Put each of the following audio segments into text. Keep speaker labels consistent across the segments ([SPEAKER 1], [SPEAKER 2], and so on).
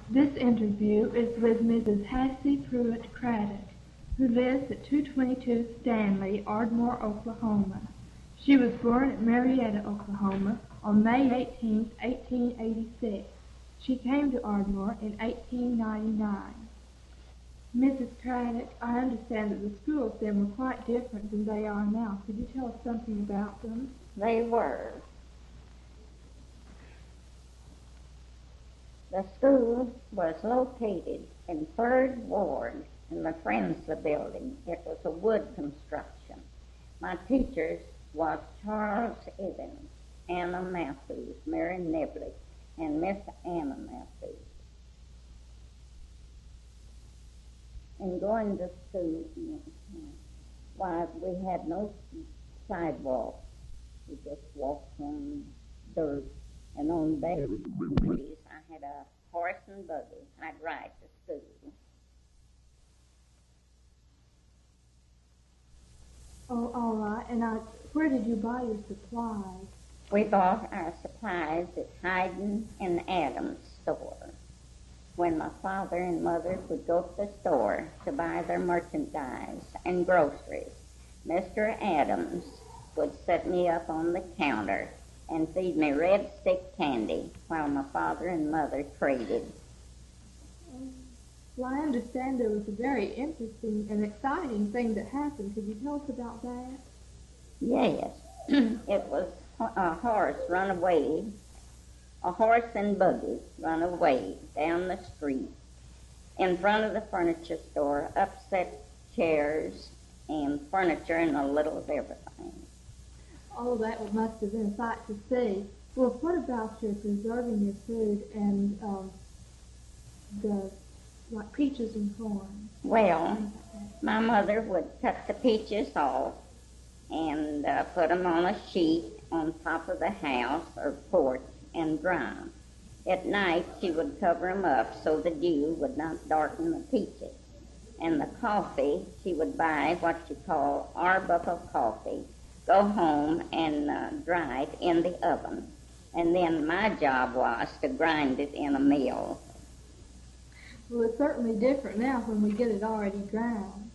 [SPEAKER 1] This interview is with Mrs. Hattsie Craddock, who lives at 222 Stanley, Ardmore, Oklahoma. She was born at Marietta, Oklahoma on May 18, 1886. She came to Ardmore in 1899. Mrs. Craddock, I understand that the schools then were quite different than they are now. Could you tell us something about them?
[SPEAKER 2] They were. The school was located in 3rd Ward in the Friendsley building. It was a wood construction. My teachers was Charles Evans, Anna Matthews, Mary Nibley, and Miss Anna Matthews. And going to school, why, we had no sidewalk. We just walked on dirt and on days. I had a horse and buggy. I'd ride to school.
[SPEAKER 1] Oh, all right. And where did you buy your supplies?
[SPEAKER 2] We bought our supplies at Hayden and Adams' store. When my father and mother would go to the store to buy their merchandise and groceries, Mr. Adams would set me up on the counter and feed me red stick candy while my father and mother traded.
[SPEAKER 1] Well, I understand there was a very interesting and exciting thing that happened. Could you tell us about that?
[SPEAKER 2] Yes. It was a horse and buggy run away down the street in front of the furniture store, upset chairs and furniture and a little of everything.
[SPEAKER 1] Oh, that must have been a sight to see. Well, what about your preserving your food and like peaches and corn?
[SPEAKER 2] Well, my mother would cut the peaches off and put them on a sheet on top of the house or porch and dry them. At night, she would cover them up so the dew would not darken the peaches. And the coffee, she would buy what she called Arbuckle coffee, go home and dry it in the oven. And then my job was to grind it in a mill.
[SPEAKER 1] Well, it's certainly different now when we get it already ground.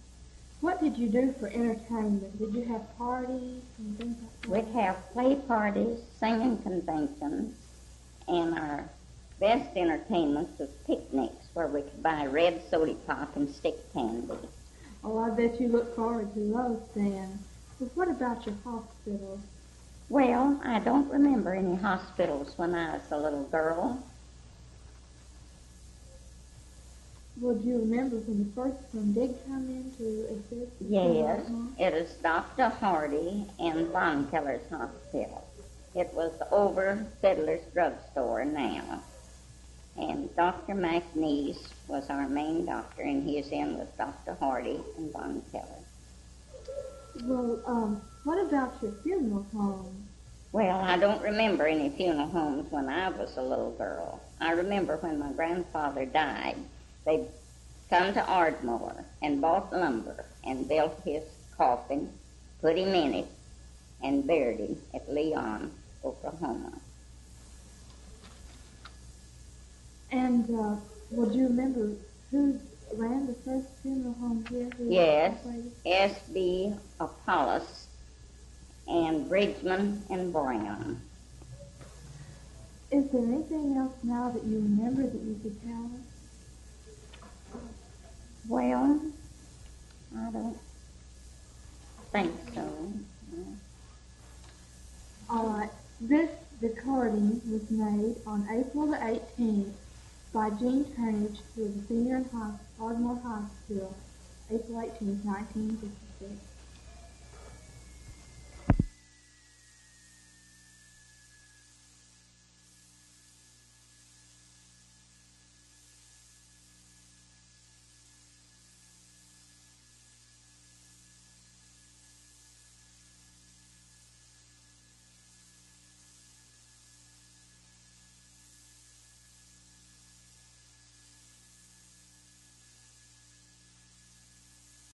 [SPEAKER 1] What did you do for entertainment? Did you have parties and things like that?
[SPEAKER 2] We'd have play parties, singing conventions, and our best entertainments was picnics where we could buy red soda pop and stick candy.
[SPEAKER 1] Oh, I bet you look forward to those then. Well, what about your hospitals?
[SPEAKER 2] Well, I don't remember any hospitals when I was a little girl.
[SPEAKER 1] Well, do you remember when the first one did come in to assist?
[SPEAKER 2] Yes, it is Dr. Hardy and Von Keller's hospital. It was over Fiddler's drugstore now. And Dr. McNeese was our main doctor, and he is in with Dr. Hardy and Von Keller.
[SPEAKER 1] Well, what about your funeral home?
[SPEAKER 2] Well, I don't remember any funeral homes when I was a little girl. I remember when my grandfather died, they'd come to Ardmore and bought lumber and built his coffin, put him in it, and buried him at Leon, Oklahoma.
[SPEAKER 1] And, well, do you remember who ran the first funeral home here?
[SPEAKER 2] Yes, S.B. Apollos and Bridgman and Brown.
[SPEAKER 1] Is there anything else now that you remember that you could tell us?
[SPEAKER 2] Well, I don't think so.
[SPEAKER 1] All right. This recording was made on April the 18th by Jean Turnage, who was a senior in Ardmore Hospital, April 18th, 1956.